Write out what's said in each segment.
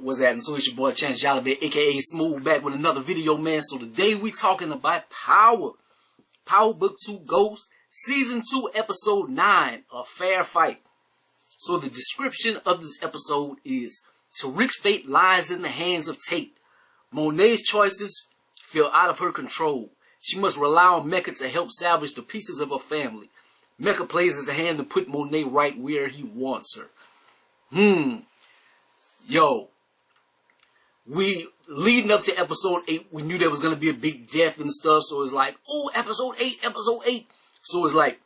What's happening? So it's your boy ChanceJolivette, aka Smooth, back with another video, man. So today we talking about Power. Power Book 2 Ghost, Season 2, Episode 9, A Fair Fight. So the description of this episode is, Tariq's fate lies in the hands of Tate. Monet's choices feel out of her control. She must rely on Mecca to help salvage the pieces of her family. Mecca plays his hand to put Monet right where he wants her. Yo, we leading up to episode 8, we knew there was going to be a big death and stuff, so it's like, oh, episode 8. So it's like,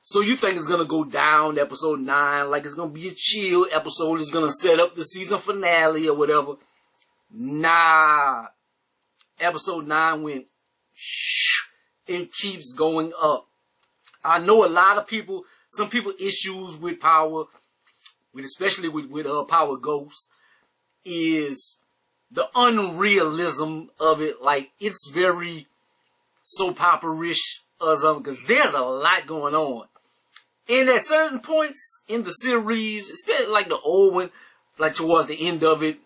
so you think it's going to go down to episode 9, like it's going to be a chill episode, it's going to set up the season finale or whatever. Nah. Episode 9 went, it keeps going up. I know a lot of people, some people issues with Power, especially with Power Ghost, is the unrealism of it. Like, it's very soap opera-ish or something, because there's a lot going on. And at certain points in the series, especially like the old one, like towards the end of it,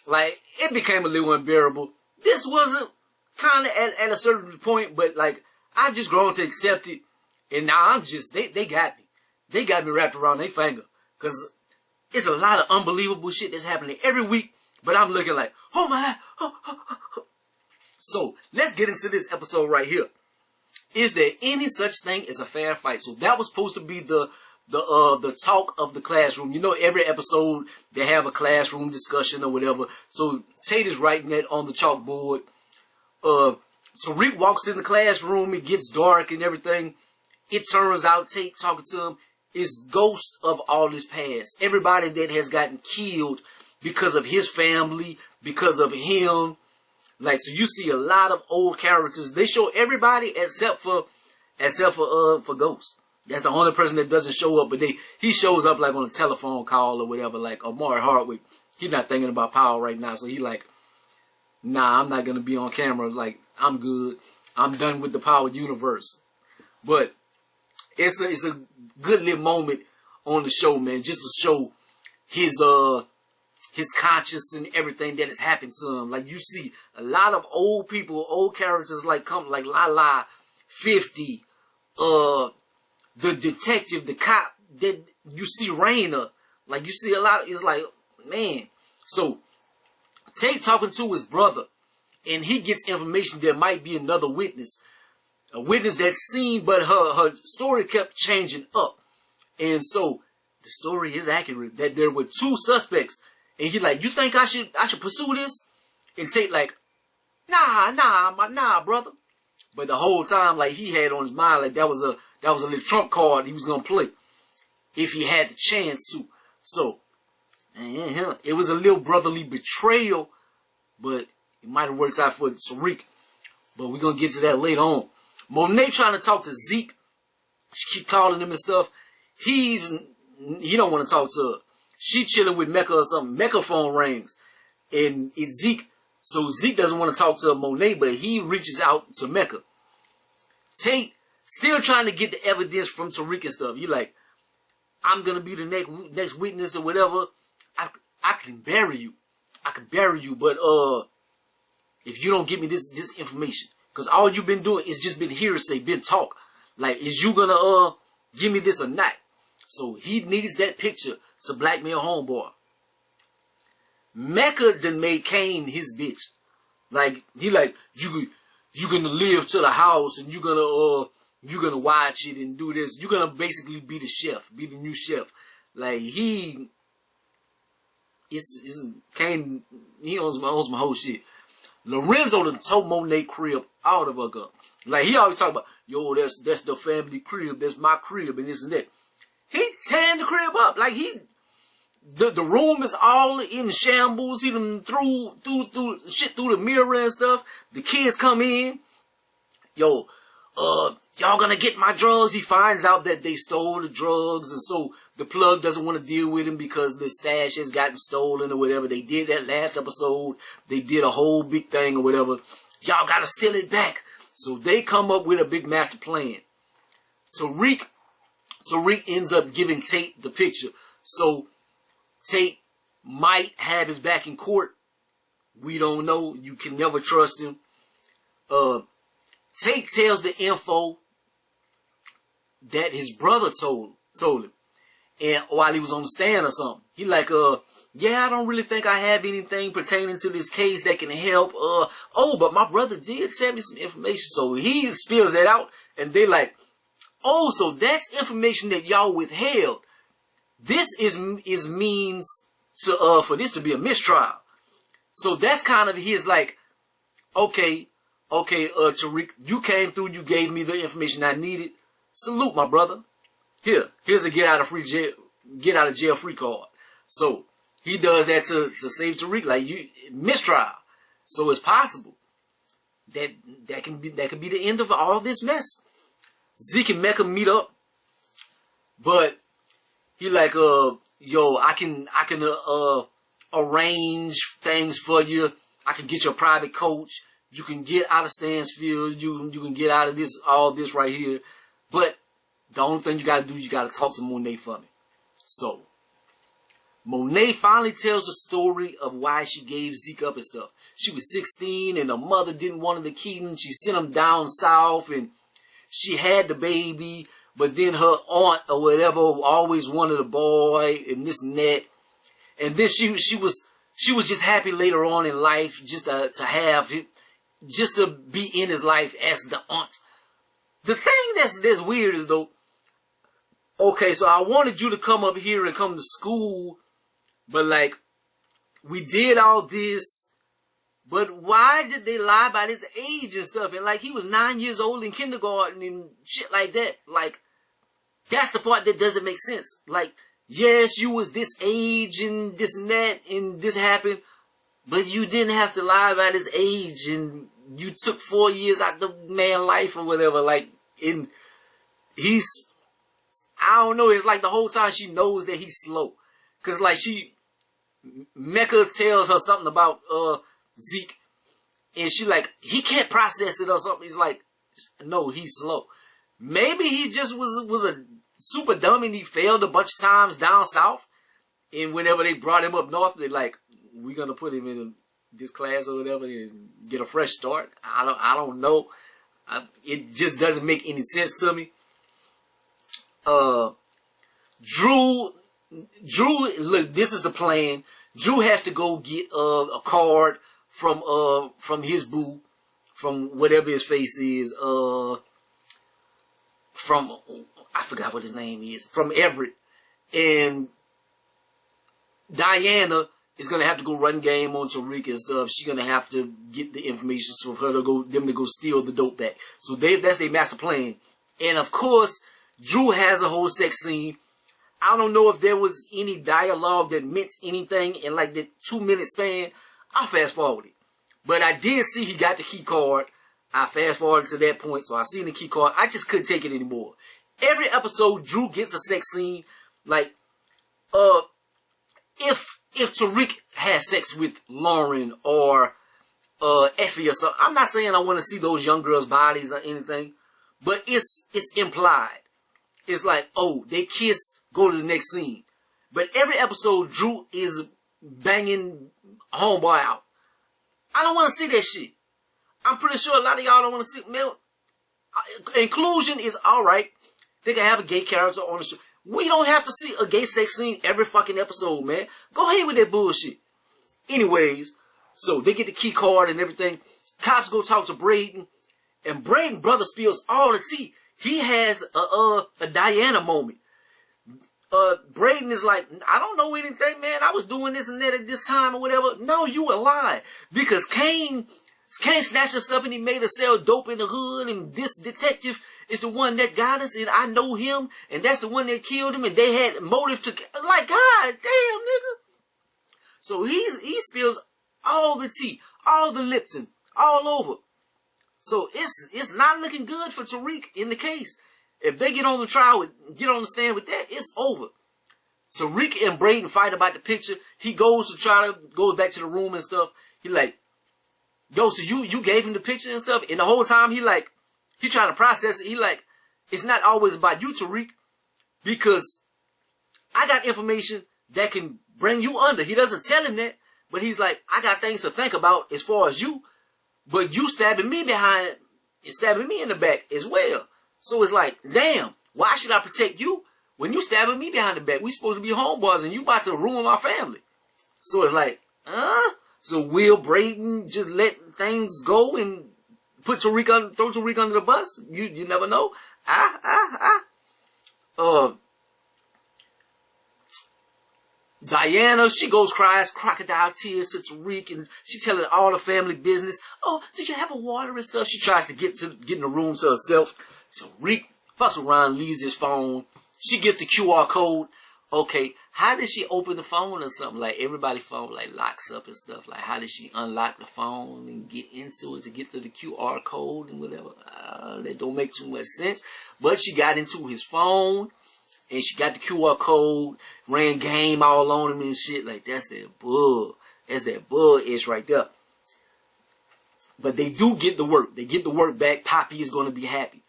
like, it became a little unbearable. This wasn't kind of at a certain point, but like, I've just grown to accept it. And now I'm just, they got me. They got me wrapped around their finger. Because it's a lot of unbelievable shit that's happening every week. But I'm looking like, oh my God. So, let's get into this episode right here. Is there any such thing as a fair fight? So that was supposed to be the talk of the classroom. You know, every episode they have a classroom discussion or whatever. So Tate is writing that on the chalkboard. Tariq walks in the classroom. It gets dark and everything. It turns out Tate talking to him is ghost of all his past. Everybody that has gotten killed because of his family, because of him. Like, so you see a lot of old characters. They show everybody except for Ghost. That's the only person that doesn't show up, but he shows up like on a telephone call or whatever, like Omari Hardwick. He's not thinking about Power right now, so he like, nah, I'm not gonna be on camera. Like, I'm good. I'm done with the Power universe. But it's a good little moment on the show, man, just to show his conscience and everything that has happened to him. Like, you see a lot of old people, old characters like Lala, 50, the detective, the cop, that you see Raina. Like, you see a lot, it's like, man. So, Tate talking to his brother, and he gets information there might be another witness. A witness that's seen, but her story kept changing up. And so, the story is accurate, that there were 2 suspects. And he like, you think I should pursue this? And Tate like, nah, brother. But the whole time, like, he had on his mind, like, that was a little trump card he was gonna play if he had the chance to. So, it was a little brotherly betrayal, but it might have worked out for Tariq. But we're gonna get to that later on. Monet trying to talk to Zeke. She keep calling him and stuff. He don't want to talk to her. She chilling with Mecca or something. Mecca phone rings. And it's Zeke. So Zeke doesn't want to talk to Monet, but he reaches out to Mecca. Tate still trying to get the evidence from Tariq and stuff. You like, I'm going to be the next witness or whatever. I can bury you. I can bury you. But if you don't give me this information. Because all you've been doing is just been hearsay, been talk. Like, is you going to give me this or not? So he needs that picture to blackmail homeboy. Mecca done made Cain his bitch. Like, he like, you gonna live to the house and you gonna watch it and do this. You're gonna basically be the chef, be the new chef. Like, Cain, he owns my whole shit. Lorenzo done told Monet crib out of her girl. Like, he always talk about, yo, that's the family crib, that's my crib, and this and that. He tearing the crib up. Like, the room is all in shambles. He done threw shit through the mirror and stuff. The kids come in. Yo, y'all gonna get my drugs? He finds out that they stole the drugs, and so the plug doesn't want to deal with him because the stash has gotten stolen or whatever. They did that last episode. They did a whole big thing or whatever. Y'all gotta steal it back. So they come up with a big master plan. Tariq ends up giving Tate the picture. So Tate might have his back in court. We don't know. You can never trust him. Tate tells the info that his brother told him, and while he was on the stand or something, he like, yeah, I don't really think I have anything pertaining to this case that can help. Oh, but my brother did tell me some information, so he spills that out, and they like, oh, so that's information that y'all withheld. This is means to for this to be a mistrial. So that's kind of his like, okay, Tariq, you came through, you gave me the information I needed. Salute, my brother. Here's a get out of jail free card. So he does that to save Tariq, like you mistrial. So it's possible that could be the end of all this mess. Zeke and Mecca meet up, but he like, yo, I can arrange things for you. I can get your private coach. You can get out of Stansfield. You can get out of all this right here. But the only thing you gotta do, you gotta talk to Monet for me. So Monet finally tells the story of why she gave Zeke up and stuff. She was 16 and her mother didn't want her to keep him. She sent him down south and she had the baby, but then her aunt or whatever always wanted a boy and this and that. And then she was just happy later on in life just to have him, just to be in his life as the aunt. The thing that's weird is though, okay, so I wanted you to come up here and come to school, but like, we did all this, but why did they lie about his age and stuff? And like, he was 9 years old in kindergarten and shit like that. Like, that's the part that doesn't make sense. Like, yes, you was this age and this and that and this happened, but you didn't have to lie about his age and you took 4 years out the man's life or whatever. Like, I don't know, it's like the whole time she knows that he's slow. Cause like Mecca tells her something about, Zeke. And she like, he can't process it or something. He's like, no, he's slow. Maybe he just was a super dumb and he failed a bunch of times down south. And whenever they brought him up north, they're like, we're going to put him in this class or whatever and get a fresh start. I don't know. It just doesn't make any sense to me. Drew, look, this is the plan. Drew has to go get a card from his boo, from whatever his face is, from, I forgot what his name is, from Everett. And Diana is gonna have to go run game on Tariq and stuff. She's gonna have to get the information so for them to go steal the dope back. So that's their master plan. And of course, Drew has a whole sex scene. I don't know if there was any dialogue that meant anything in like the 2-minute span. I'll fast forward it. But I did see he got the key card. I fast forwarded to that point, so I seen the key card. I just couldn't take it anymore. Every episode, Drew gets a sex scene. Like, if Tariq has sex with Lauren or Effie or something, I'm not saying I want to see those young girls' bodies or anything, but it's implied. It's like, oh, they kiss, go to the next scene. But every episode, Drew is banging homeboy out. I don't want to see that shit. I'm pretty sure a lot of y'all don't want to see, man. Inclusion is alright. They can have a gay character on the show. We don't have to see a gay sex scene every fucking episode, man. Go ahead with that bullshit. Anyways, so they get the key card and everything. Cops go talk to Braden. And Braden brother spills all the tea. He has a Diana moment. Braden is like, I don't know anything, man. I was doing this and that at this time or whatever. No, you were lying. Because Kane snatched us up and he made us sell dope in the hood. And this detective is the one that got us. And I know him. And that's the one that killed him. And they had motive to, like, God damn, nigga. So he spills all the tea, all the Lipton, all over. So it's not looking good for Tariq in the case. If they get on the trial, get on the stand with that, it's over. Tariq and Braden fight about the picture. He goes back to the room and stuff. He like, yo, so you gave him the picture and stuff? And the whole time he trying to process it. He like, it's not always about you, Tariq, because I got information that can bring you under. He doesn't tell him that, but he's like, I got things to think about as far as you, but you stabbing me behind and stabbing me in the back as well. So it's like, damn, why should I protect you when you stabbing me behind the back? We supposed to be homeboys and you about to ruin my family. So it's like, So will Braden just let things go and put Tariq on, throw Tariq under the bus? You never know. Diana, she goes cries crocodile tears to Tariq, and she telling all the family business. Oh, do you have a water and stuff? She tries to get in the room to herself. Tariq fucks around, leaves his phone. She gets the QR code. Okay, how did she open the phone or something? Like everybody's phone like locks up and stuff. Like how did she unlock the phone and get into it to get to the QR code and whatever? That don't make too much sense. But she got into his phone and she got the QR code, ran game all on him and shit. Like that's that bull. That's that bull-ish right there. But they do get the work. They get the work back. Poppy is going to be happy.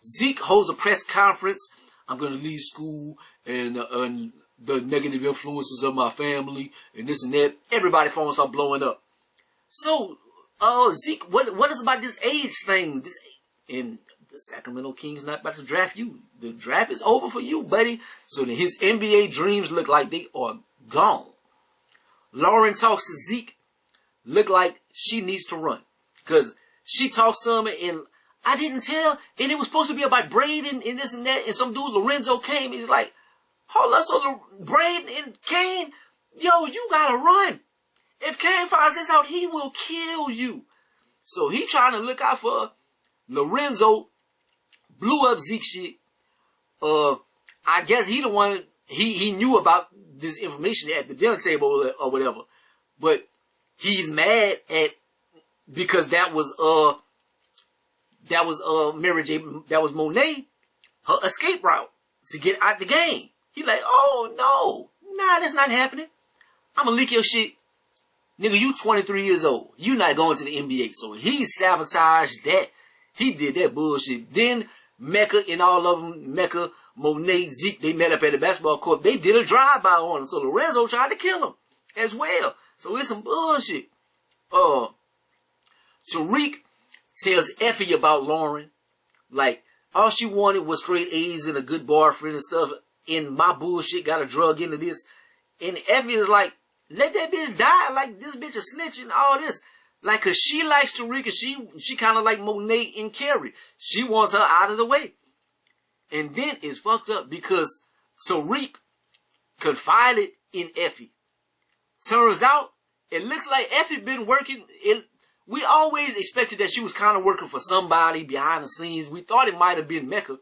Zeke holds a press conference. I'm going to leave school and the negative influences of my family and this and that. Everybody's phone start blowing up. So, Zeke, what is about this age thing? And the Sacramento Kings not about to draft you. The draft is over for you, buddy. So then his NBA dreams look like they are gone. Lauren talks to Zeke. Look like she needs to run. Because she talks to him and I didn't tell. And it was supposed to be about Braden and this and that. And some dude, Lorenzo, came. And he's like, hold on, so Braden and Kane, yo, you gotta run. If Kane finds this out, he will kill you. So he trying to look out for Lorenzo. Blew up Zeke shit. I guess he the one, he knew about this information at the dinner table or whatever. But he's mad at, because that was Mary J, that was Monet, her escape route to get out the game. He like, oh no, nah, that's not happening. I'ma leak your shit. Nigga, you 23 years old. You not going to the NBA. So he sabotaged that. He did that bullshit. Then Mecca and all of them, Mecca, Monet, Zeke, they met up at the basketball court. They did a drive-by on him. So Lorenzo tried to kill him as well. So it's some bullshit. Tariq tells Effie about Lauren. Like, all she wanted was straight A's and a good boyfriend and stuff. And my bullshit got her drug into this. And Effie is like, let that bitch die. Like, this bitch is snitching, all this. Like, cause she likes Tariq and she kind of like Monet and Carrie. She wants her out of the way. And then it's fucked up because Tariq confided in Effie. Turns out, it looks like Effie been working. We always expected that she was kind of working for somebody behind the scenes. We thought it might have been Mecca.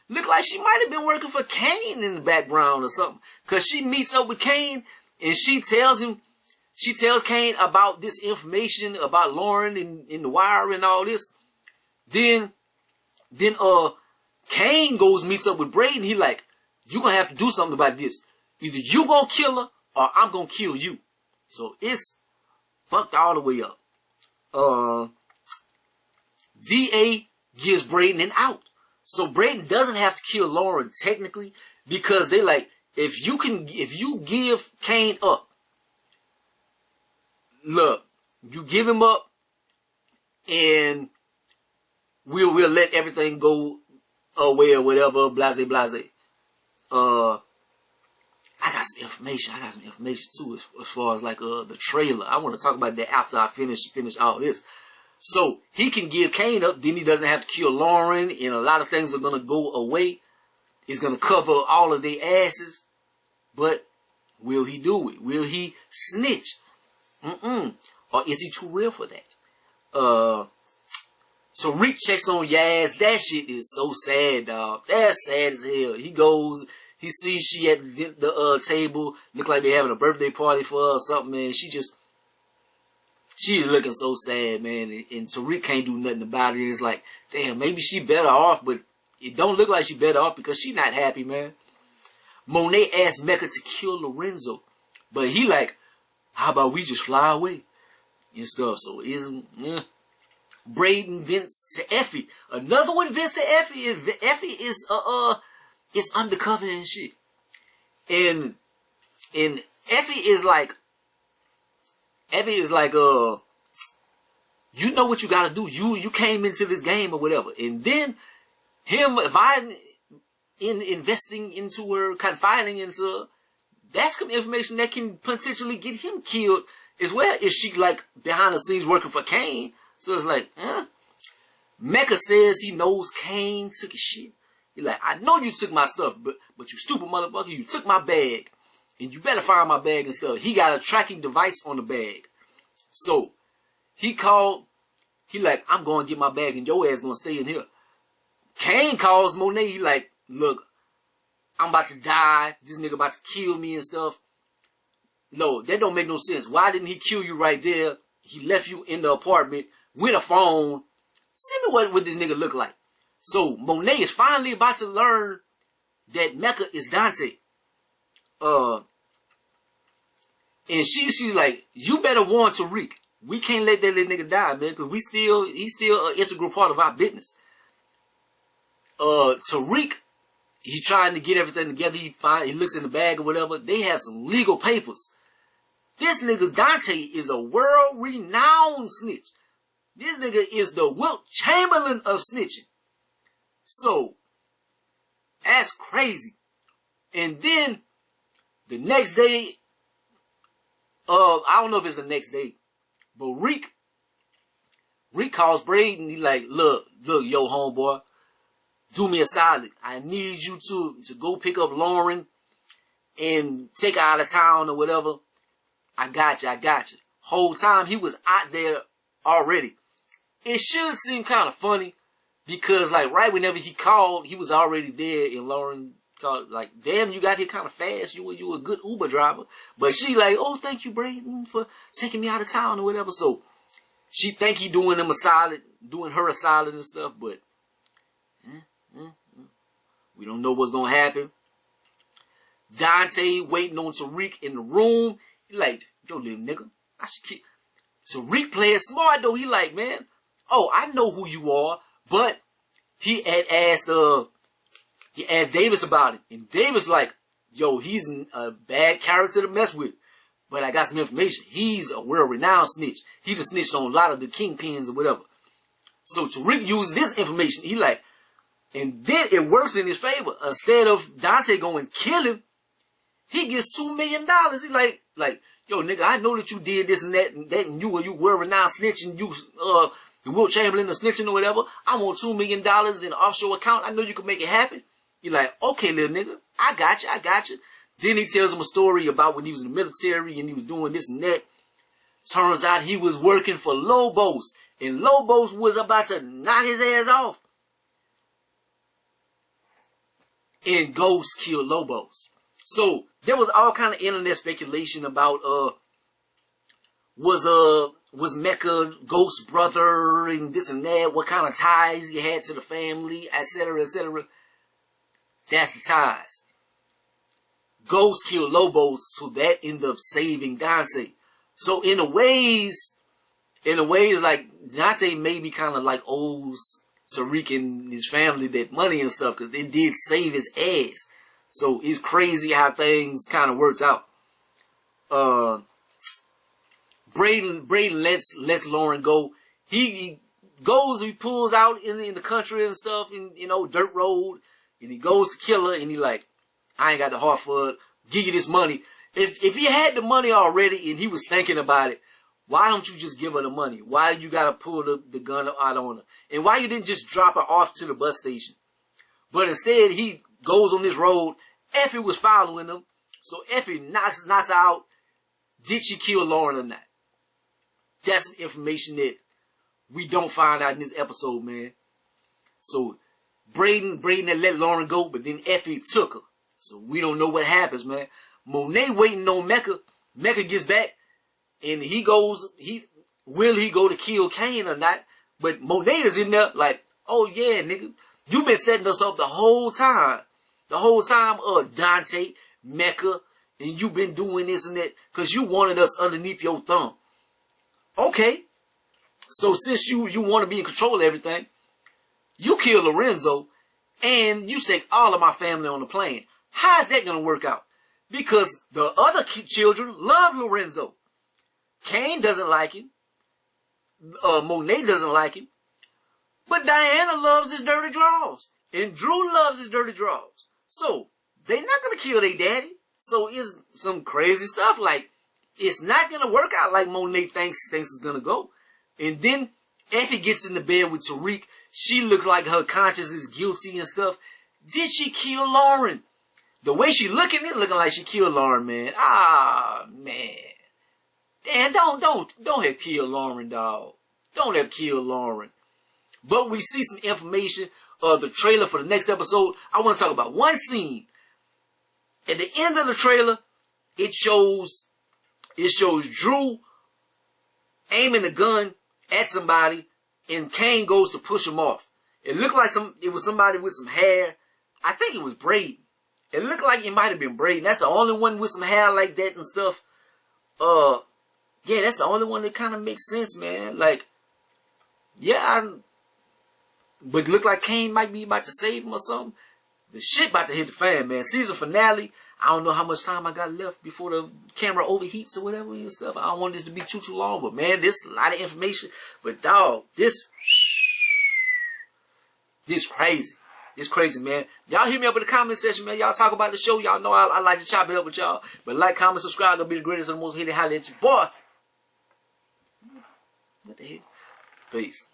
Looked like she might have been working for Kane in the background or something. Because she meets up with Kane and she tells Kane about this information about Lauren and the wire and all this. Then Kane goes meets up with Braden. He like, you gonna have to do something about this. Either you gonna kill her or I'm gonna kill you. So it's fucked all the way up. DA gives Braden an out. So Braden doesn't have to kill Lauren technically because they like, if you give Kane up, look, you give him up and we'll let everything go away or whatever, blase. I got some information too as far as like the trailer. I want to talk about that after I finish all this. So he can give Kane up, then he doesn't have to kill Lauren, and a lot of things are gonna go away. It's gonna cover all of their asses. But will he do it? Will he snitch? Or is he too real for that? Tariq checks on Yaz. That shit is so sad, dog. That's sad as hell. He goes, he sees she at the table, look like they're having a birthday party for her or something, man. She's looking so sad, man. And Tariq can't do nothing about it. It's like, damn, maybe she better off, but it don't look like she better off because she not happy, man. Monet asked Mecca to kill Lorenzo, but he like, how about we just fly away and stuff? So Braden vents to Effie. Another one vents to Effie. And Effie is undercover and shit. And Effie is like, you know what you gotta do. You came into this game or whatever. And then him, if I investing into her, confiding into her, that's some information that can potentially get him killed as well. If she like behind the scenes working for Kane. So it's like, Mecca says he knows Kane took his shit. He's like, I know you took my stuff, but you stupid motherfucker, you took my bag. And you better find my bag and stuff. He got a tracking device on the bag. So he called, he like, I'm going to get my bag and your ass going to stay in here. Kane calls Monet, he like, look, I'm about to die. This nigga about to kill me and stuff. No, that don't make no sense. Why didn't he kill you right there? He left you in the apartment with a phone. Send me what this nigga look like. So Monet is finally about to learn that Mecca is Dante. And she's like, you better warn Tariq. We can't let that little nigga die, man, because he's still an integral part of our business. Tariq, he's trying to get everything together. He looks in the bag or whatever. They have some legal papers. This nigga Dante is a world-renowned snitch. This nigga is the Wilt Chamberlain of snitching. So, that's crazy. And then, the next day, I don't know if it's the next day, but Reek calls Braden. He like, look, yo, homeboy, do me a solid. I need you to go pick up Lauren and take her out of town or whatever. I got you. Whole time he was out there already. It should seem kind of funny because like right whenever he called, he was already there and Lauren called like, damn, you got here kind of fast. You a good Uber driver. But she like, oh, thank you, Braden, for taking me out of town or whatever. So she think he doing her a solid and stuff, but we don't know what's gonna happen. Dante waiting on Tariq in the room. He like, yo, little nigga, I should keep. Tariq playing smart though. He like, man, oh, I know who you are, but he had asked Davis about it, and Davis like, yo, he's a bad character to mess with, but I got some information. He's a world-renowned snitch. He just snitched on a lot of the kingpins or whatever. So Tariq uses this information. He like, and then it works in his favor. Instead of Dante going kill him, he gets $2 million. He like, yo, nigga, I know that you did this and that, and you world-renowned snitching, you, the Wilt Chamberlain of snitching or whatever. I want $2 million in an offshore account. I know you can make it happen. You're like, okay, little nigga, I got you. Then he tells him a story about when he was in the military and he was doing this and that. Turns out he was working for Lobos, and Lobos was about to knock his ass off. And Ghost killed Lobos. So there was all kind of internet speculation about was Mecca Ghost's brother and this and that, what kind of ties he had to the family, etc., etc. That's the ties. Ghost killed Lobos, so that ended up saving Dante. So in a ways like Dante maybe kind of like owes Tariq and his family that money and stuff because they did save his ass. So it's crazy how things kind of worked out. Braden lets Lauren go. He goes, he pulls out in the country and stuff, in dirt road, and he goes to kill her, and he like, I ain't got the heart for it. Give you this money. If he had the money already and he was thinking about it, why don't you just give her the money? Why you gotta pull the gun out on her? And why you didn't just drop her off to the bus station? But instead, he goes on this road. Effie was following him. So Effie knocks out, did she kill Lauren or not? That's some information that we don't find out in this episode, man. So Braden had let Lauren go, but then Effie took her. So we don't know what happens, man. Monet waiting on Mecca. Mecca gets back, and he goes, will he go to kill Kane or not? But Monet is in there like, oh yeah, nigga, you been setting us up the whole time. The whole time, Dante, Mecca, and you been doing this and that, because you wanted us underneath your thumb. Okay. So since you want to be in control of everything, you kill Lorenzo, and you take all of my family on the plane. How is that going to work out? because the other children love Lorenzo. Cain doesn't like him. Monet doesn't like him. But Diana loves his dirty drawers. And Drew loves his dirty drawers. So, they're not going to kill their daddy. So, it's some crazy stuff. Like, it's not going to work out like Monet thinks it's going to go. And then, Effie gets in the bed with Tariq. She looks like her conscience is guilty and stuff. Did she kill Lauren? The way she looking like she killed Lauren, man. Ah, man. Damn, don't have killed Lauren, dog. Don't have killed Lauren. But we see some information of the trailer for the next episode. I want to talk about one scene. At the end of the trailer, it shows Drew aiming the gun at somebody, and Cain goes to push him off. It looked like it was somebody with some hair. I think it was Braden. It looked like it might have been Braden. That's the only one with some hair like that and stuff. Yeah, that's the only one that kind of makes sense, man. Like, yeah, but it looked like Cain might be about to save him or something. The shit about to hit the fan, man. Season finale. I don't know how much time I got left before the camera overheats or whatever and stuff. I don't want this to be too long, but man, this a lot of information. But dog, this crazy. It's crazy, man. Y'all hit me up in the comment section, man. Y'all talk about the show. Y'all know I like to chop it up with y'all. But like, comment, subscribe. Gonna be the greatest and the most hated. Holla at your boy. What the hell? Peace.